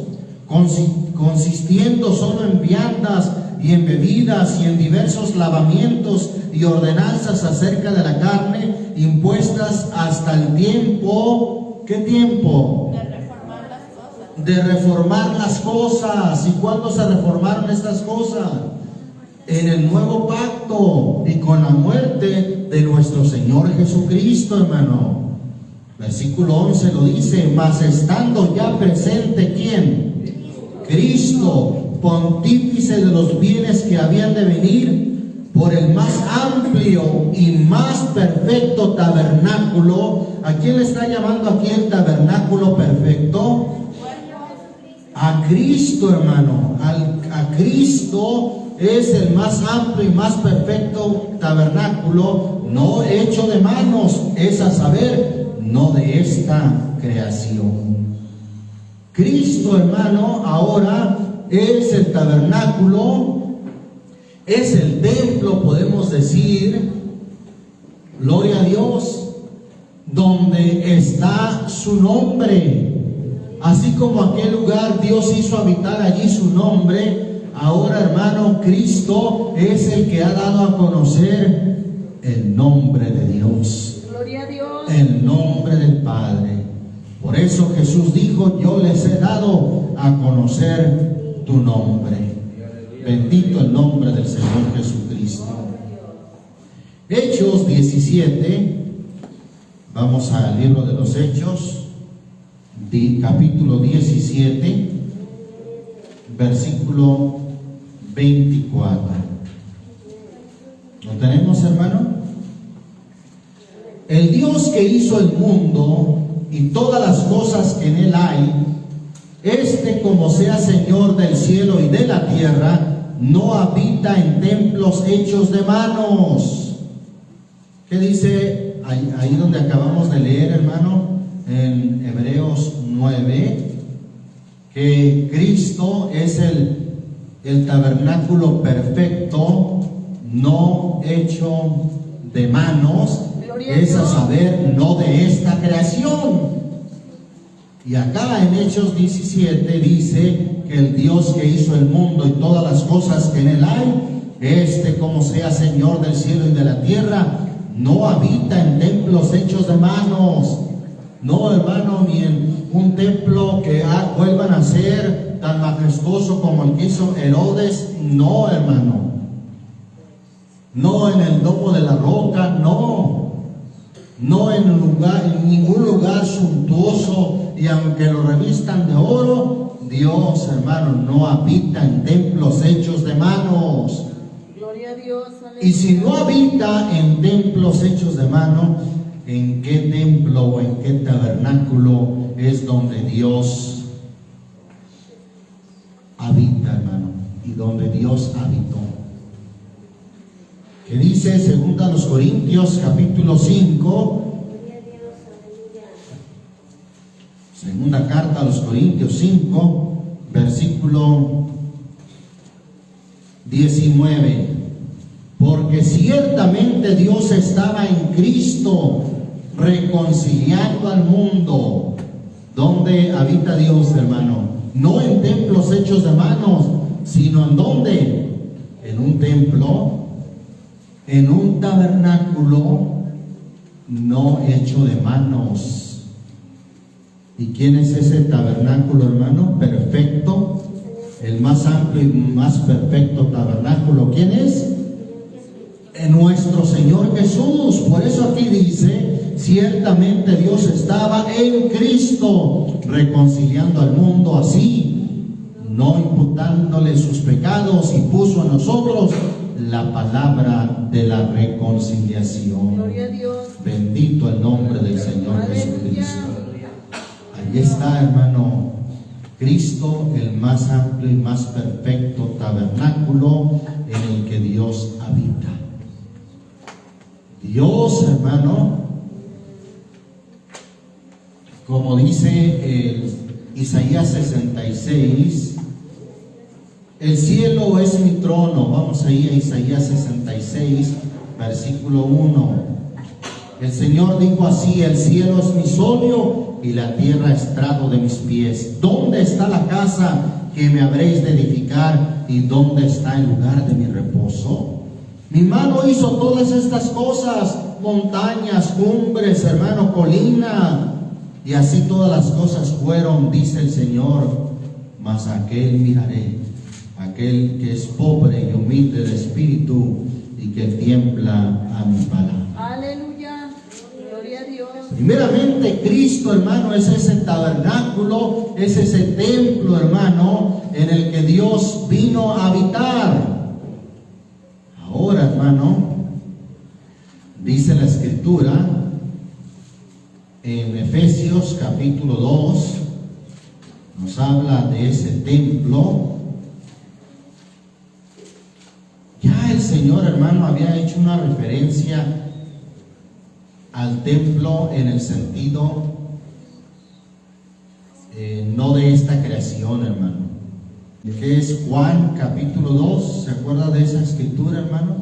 [SPEAKER 1] consistiendo solo en viandas y en bebidas y en diversos lavamientos y ordenanzas acerca de la carne, impuestas hasta el tiempo, ¿qué tiempo? De reformar las cosas. ¿Y cuándo se reformaron estas cosas? En el nuevo pacto y con la muerte de nuestro Señor Jesucristo, hermano. Versículo 11 lo dice: mas estando ya presente, ¿quién? Cristo, pontífice de los bienes que habían de venir, por el más amplio y más perfecto tabernáculo. ¿A quién le está llamando aquí el tabernáculo perfecto? A Cristo, hermano. A Cristo es el más amplio y más perfecto tabernáculo, no hecho de manos, es a saber, no de esta creación. Cristo, hermano, ahora es el tabernáculo, es el templo, podemos decir, gloria a Dios, donde está su nombre. Así como aquel lugar Dios hizo habitar allí su nombre, ahora, hermano, Cristo es el que ha dado a conocer el nombre de Dios.
[SPEAKER 2] Gloria a Dios.
[SPEAKER 1] el nombre del Padre. Por eso Jesús dijo: yo les he dado a conocer tu nombre. Bendito el nombre del Señor Jesucristo. Hechos 17. Vamos al libro de los Hechos, capítulo 17, versículo 24. ¿Lo tenemos, hermano? El Dios que hizo el mundo y todas las cosas que en él hay, como sea Señor del cielo y de la tierra, no habita en templos hechos de manos. ¿Qué dice ahí donde acabamos de leer, hermano? En Hebreos 9, que Cristo es el tabernáculo perfecto, no hecho de manos, es a saber, no de esta creación. Y acá en Hechos 17 dice que el Dios que hizo el mundo y todas las cosas que en él hay, como sea Señor del cielo y de la tierra, no habita en templos hechos de manos. No, hermano, ni en un templo que vuelvan a ser tan majestuoso como el que hizo Herodes. No, hermano. No en el domo de la roca, no. No en ningún lugar suntuoso, y aunque lo revistan de oro, Dios, hermano, no habita en templos hechos de manos.
[SPEAKER 2] Gloria a Dios.
[SPEAKER 1] Y si no habita en templos hechos de mano, ¿en qué templo o en qué tabernáculo es donde Dios habita, hermano? Y donde Dios habitó. Que dice 2 Corintios capítulo 5, segunda carta a los Corintios 5, versículo 19. Porque ciertamente Dios estaba en Cristo reconciliando al mundo. ¿Dónde habita Dios, hermano? No en templos hechos de manos, sino en ¿dónde? En un templo, en un tabernáculo no hecho de manos. ¿Y quién es ese tabernáculo, hermano? Perfecto, el más amplio y más perfecto tabernáculo. ¿Quién es? En nuestro Señor Jesús. Por eso aquí dice: ciertamente Dios estaba en Cristo reconciliando al mundo, así no imputándole sus pecados, y puso a nosotros la palabra de la reconciliación.
[SPEAKER 2] Gloria a Dios.
[SPEAKER 1] Bendito el nombre del Señor Jesucristo. Ahí está, hermano, Cristo, el más amplio y más perfecto tabernáculo en el que Dios habita. Dios, hermano, como dice Isaías 66, el cielo es mi trono. Vamos ahí a Isaías 66, versículo 1. El Señor dijo así: el cielo es mi solio y la tierra estrado de mis pies. ¿Dónde está la casa que me habréis de edificar? ¿Y dónde está el lugar de mi reposo? Mi mano hizo todas estas cosas, montañas, cumbres, hermano, colina, y así todas las cosas fueron, dice el Señor. Mas a aquel miraré, aquel que es pobre y humilde de espíritu y que tiembla a mi palabra.
[SPEAKER 2] Aleluya, gloria a Dios.
[SPEAKER 1] Primeramente, Cristo, hermano, es ese tabernáculo, es ese templo, hermano, en el que Dios vino a habitar. Ahora, hermano, dice la Escritura en Efesios capítulo 2, nos habla de ese templo. Ya el Señor, hermano, había hecho una referencia al templo en el sentido no de esta creación, hermano, que es Juan capítulo 2. ¿Se acuerda de esa escritura, hermano?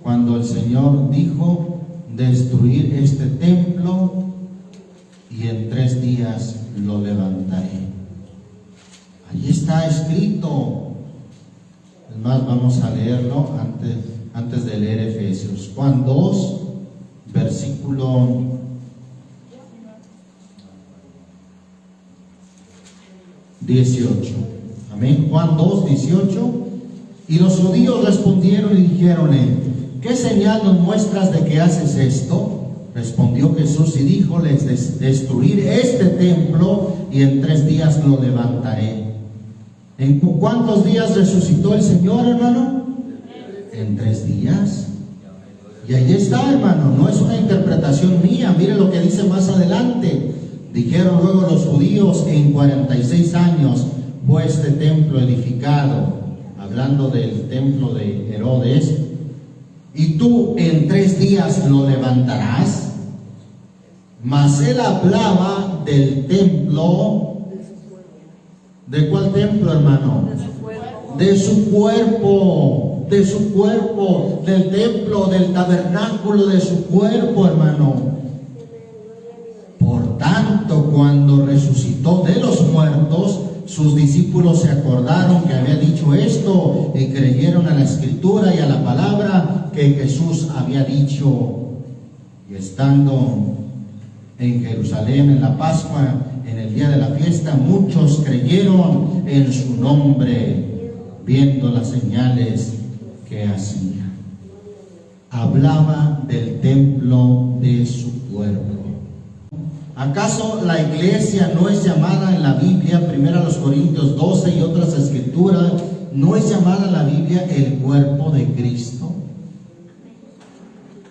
[SPEAKER 1] Cuando el Señor dijo: destruir este templo y en 3 días lo levantaré. Allí está escrito. Es más, vamos a leerlo antes de leer Efesios. Juan 2, versículo 18. Amén. Juan 2, 18. Y los judíos respondieron y dijeronle: ¿qué señal nos muestras de que haces esto? Respondió Jesús y díjoles: destruir este templo y en 3 días lo levantaré. ¿En cuántos días resucitó el Señor, hermano? En 3 días. Y ahí está, hermano, no es una interpretación mía. Mire lo que dice más adelante. Dijeron luego los judíos: en 46 años fue este templo edificado, hablando del templo de Herodes, y tú en 3 días lo levantarás. Mas él hablaba del templo. ¿De cuál templo, hermano? De su cuerpo, del templo, del tabernáculo de su cuerpo, hermano. Por tanto, cuando resucitó de los muertos, sus discípulos se acordaron que había dicho esto y creyeron a la escritura y a la palabra que Jesús había dicho. Y estando en Jerusalén en la Pascua, en el día de la fiesta, muchos creyeron en su nombre, viendo las señales que hacía. Hablaba del templo de su cuerpo. ¿Acaso la iglesia no es llamada en la Biblia, 1 Corintios 12 y otras escrituras, no es llamada en la Biblia el cuerpo de Cristo?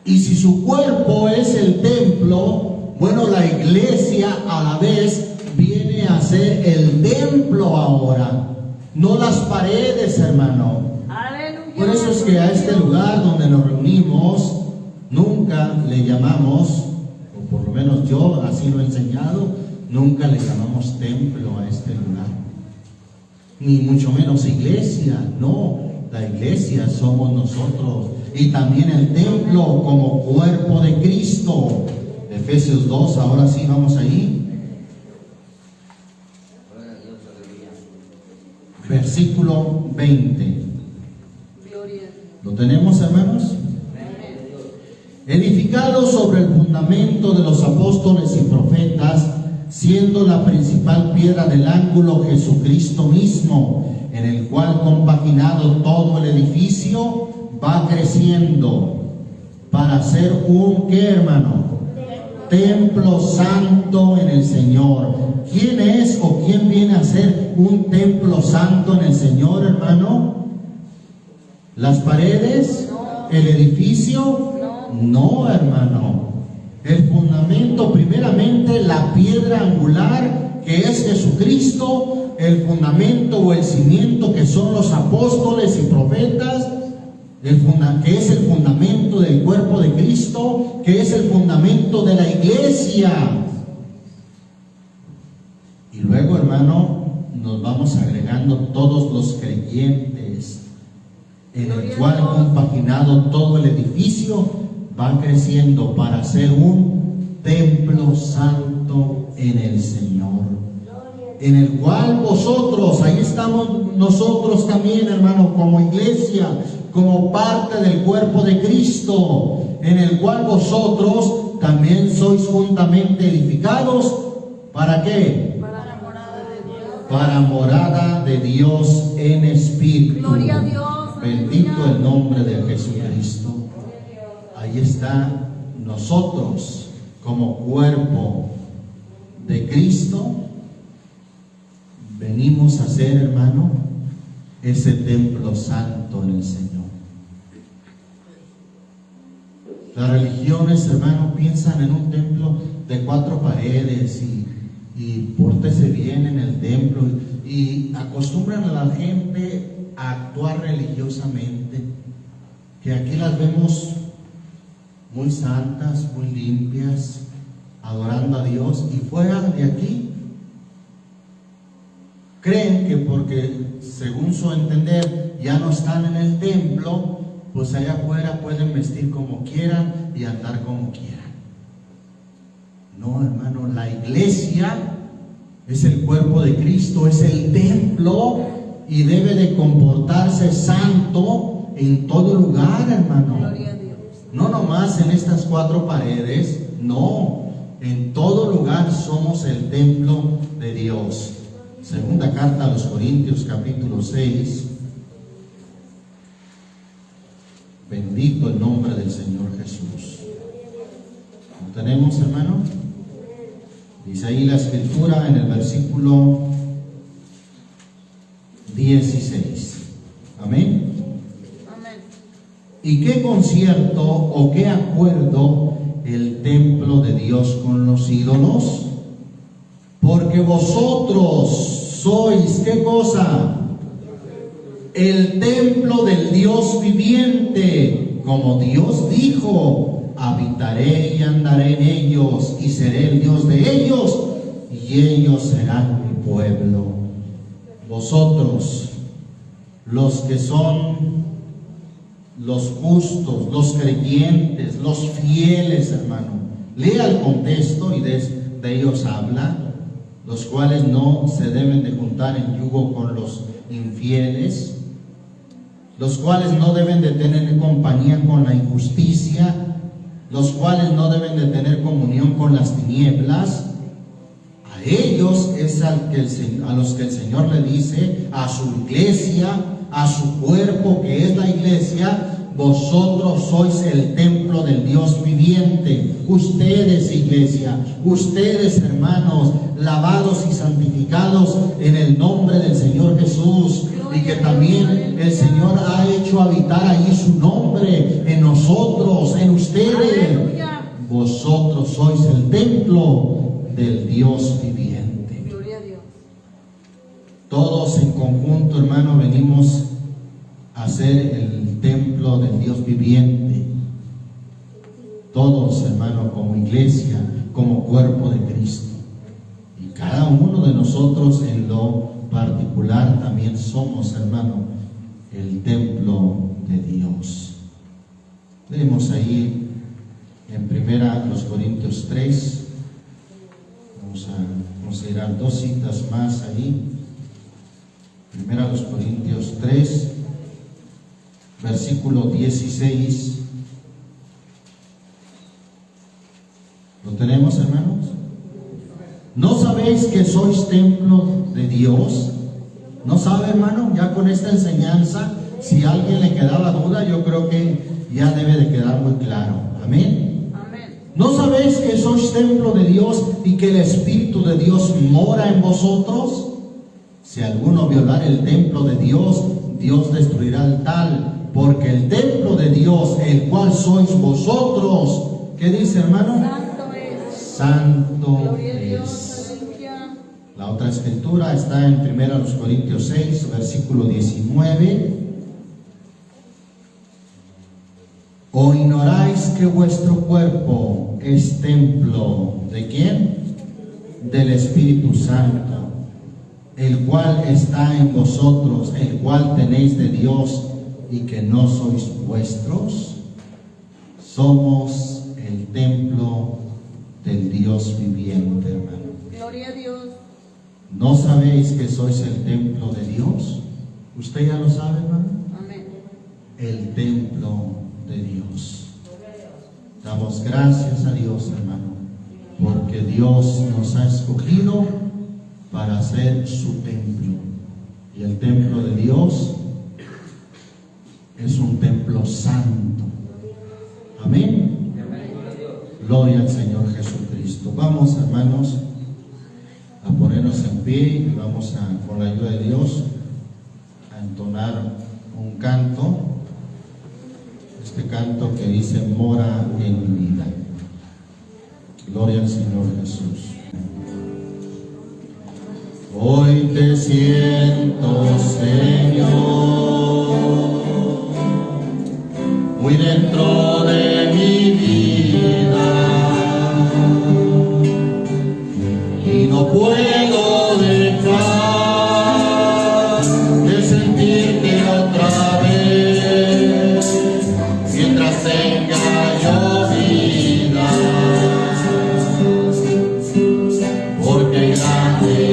[SPEAKER 1] Y si su cuerpo es el templo, bueno, la iglesia a la vez viene a ser el templo ahora, no las paredes, hermano.
[SPEAKER 2] Aleluya.
[SPEAKER 1] Por eso es que a este lugar donde nos reunimos, nunca le llamamos, o por lo menos yo así lo he enseñado, nunca le llamamos templo a este lugar. Ni mucho menos iglesia, no. La iglesia somos nosotros. Y también el templo como cuerpo de Cristo. Efesios 2, ahora sí vamos ahí. Versículo 20. ¿Lo tenemos, hermanos? Edificado sobre el fundamento de los apóstoles y profetas, siendo la principal piedra del ángulo Jesucristo mismo, en el cual compaginado todo el edificio va creciendo para ser un, ¿qué, hermano? Templo santo en el Señor. ¿Quién es o quién viene a ser un templo santo en el Señor, hermano? ¿Las paredes? ¿El edificio? No, hermano. El fundamento, primeramente, la piedra angular, que es Jesucristo, el fundamento o el cimiento, que son los apóstoles y profetas, que es el fundamento del cuerpo de Cristo, que es el fundamento de la iglesia. Y luego, hermano, nos vamos agregando todos los creyentes, en el cual compaginado todo el edificio va creciendo para ser un templo santo en el Señor, en el cual vosotros, ahí estamos nosotros también, hermano, como iglesia, como parte del cuerpo de Cristo, en el cual vosotros también sois juntamente edificados. ¿Para qué?
[SPEAKER 2] Para morada de Dios.
[SPEAKER 1] Para morada de Dios en espíritu.
[SPEAKER 2] Gloria a Dios.
[SPEAKER 1] Bendito el nombre de Jesucristo. Ahí está, nosotros como cuerpo de Cristo venimos a ser, hermano, ese templo santo en el Señor. Las religiones, hermano, piensan en un templo de 4 paredes y pórtese bien en el templo y acostumbran a la gente a actuar religiosamente, que aquí las vemos muy santas, muy limpias, adorando a Dios, y fuera de aquí creen que porque según su entender ya no están en el templo, pues allá afuera pueden vestir como quieran y andar como quieran. No, hermano, la iglesia es el cuerpo de Cristo, es el templo y debe de comportarse santo en todo lugar, hermano.
[SPEAKER 2] Gloria a Dios.
[SPEAKER 1] No nomás en estas 4 paredes, no, en todo lugar somos el templo de Dios. Segunda carta a los Corintios, capítulo 6. Bendito el nombre del Señor Jesús. ¿Lo tenemos, hermano? Dice ahí la escritura en el versículo 16. Amén.
[SPEAKER 2] Amén.
[SPEAKER 1] ¿Y qué concierto o qué acuerdo el templo de Dios con los ídolos? Porque vosotros sois, ¿qué cosa? El templo del Dios viviente, como Dios dijo: habitaré y andaré en ellos, y seré el Dios de ellos, y ellos serán mi pueblo. Vosotros, los que son los justos, los creyentes, los fieles, hermano, lea el contexto y de ellos habla, los cuales no se deben de juntar en yugo con los infieles, los cuales no deben de tener compañía con la injusticia, los cuales no deben de tener comunión con las tinieblas. A ellos es a los que el Señor le dice, a su iglesia, a su cuerpo que es la iglesia: vosotros sois el templo del Dios viviente. Ustedes, iglesia, ustedes, hermanos, lavados y santificados en el nombre del Señor Jesús, y que también el Señor ha hecho habitar ahí su nombre en nosotros, en ustedes.
[SPEAKER 2] Aleluya.
[SPEAKER 1] Vosotros sois el templo del Dios viviente.
[SPEAKER 2] Gloria a Dios.
[SPEAKER 1] Todos en conjunto, hermano, venimos a ser el templo del Dios viviente. Todos, hermano, como iglesia, como cuerpo de Cristo. Y cada uno de nosotros en lo particular también somos, hermano, el templo de Dios. Leemos ahí en primera los Corintios 3. Vamos a considerar dos citas más ahí. Primera los Corintios 3, versículo 16. ¿Lo tenemos, hermanos? ¿No sabéis que sois templo de Dios? ¿No sabe, hermano? Ya con esta enseñanza, si a alguien le quedaba duda, yo creo que ya debe de quedar muy claro. Amén.
[SPEAKER 2] Amén.
[SPEAKER 1] ¿No sabéis que sois templo de Dios y que el Espíritu de Dios mora en vosotros? Si alguno violar el templo de Dios, Dios destruirá al tal, porque el templo de Dios, el cual sois vosotros, ¿qué dice, hermano?
[SPEAKER 2] Santo es.
[SPEAKER 1] Santo
[SPEAKER 2] Gloria a Dios.
[SPEAKER 1] es.
[SPEAKER 2] Aleluya.
[SPEAKER 1] La otra escritura está en 1 Corintios 6, versículo 19. ¿O ignoráis que vuestro cuerpo es templo de quién? Del Espíritu Santo, el cual está en vosotros, el cual tenéis de Dios, y que no sois vuestros? Somos el templo del Dios viviente, hermano.
[SPEAKER 2] Gloria a Dios.
[SPEAKER 1] ¿No sabéis que sois el templo de Dios? ¿Usted ya lo sabe, hermano?
[SPEAKER 2] Amén.
[SPEAKER 1] El templo de Dios. Damos gracias a Dios, hermano, porque Dios nos ha escogido para ser su templo. Y el templo de Dios es un templo santo. Amén. Gloria al Señor Jesucristo. Vamos, hermanos, a ponernos en pie y vamos a, con la ayuda de Dios, a entonar un canto. Este canto que dice: mora en mi vida. Gloria al Señor Jesús. Hoy te siento, Señor, muy dentro de mi vida, y no puedo dejar de sentirte otra vez mientras tenga yo vida, porque grande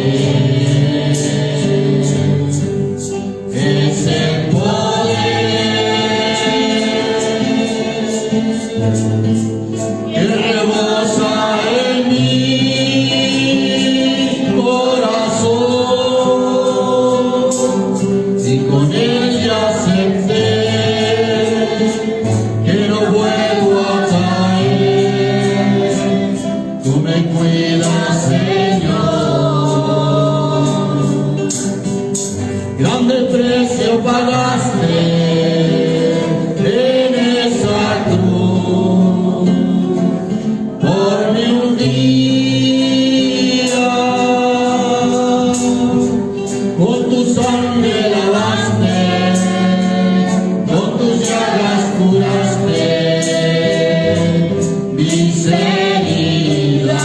[SPEAKER 1] precio pagaste en esa cruz por mí un día. Con tu sangre lavaste, con tus llagas curaste mis heridas.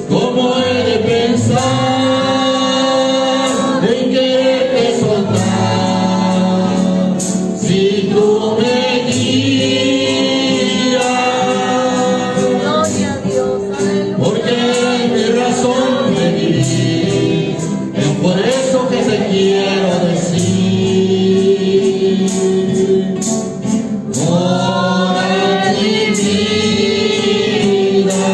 [SPEAKER 1] ¿Cómo he de pensar en quererte soltar si tú me guías?
[SPEAKER 2] Gloria a Dios. Aleluya.
[SPEAKER 1] Porque es mi razón de vivir, es por eso que te quiero decir. Ora mi vida,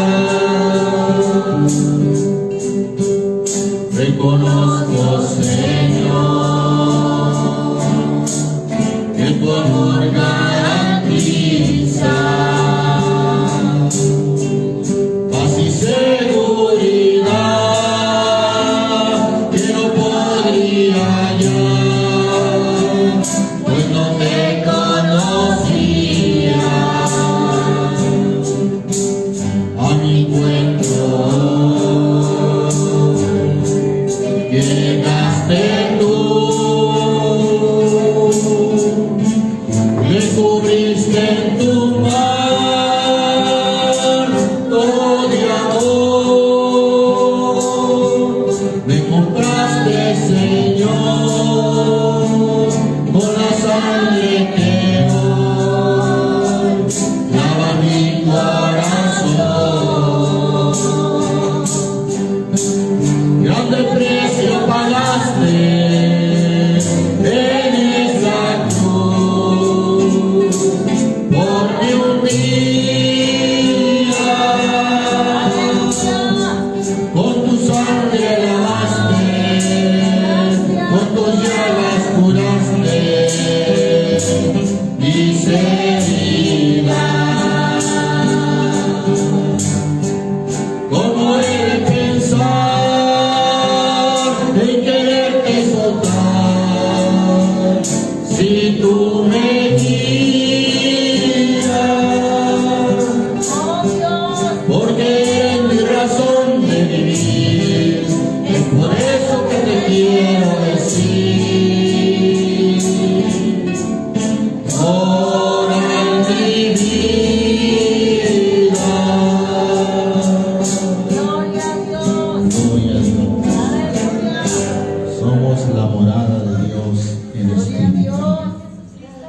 [SPEAKER 1] reconozco, Señor, que tu amor garantiza paz y seguridad que no podría hallar, pues no te conocía. A mi encuentro llegaste tú, me cubriste en tu manto de amor, me compraste, Señor, con la sangre que hoy lava mi corazón. Grande precio pagaste en esa cruz por mí un día. Con tu sangre lavaste, con tus llagas curaste mis heridas. ¿Cómo he de pensar en quererte soltar si tú me guías?
[SPEAKER 2] Oh Dios.
[SPEAKER 1] Porque es mi razón de vivir, es por eso que te quiero decir. Ora en mi vida.
[SPEAKER 2] Gloria a Dios.
[SPEAKER 1] Gloria a Dios.
[SPEAKER 2] Aleluya.
[SPEAKER 1] Somos la morada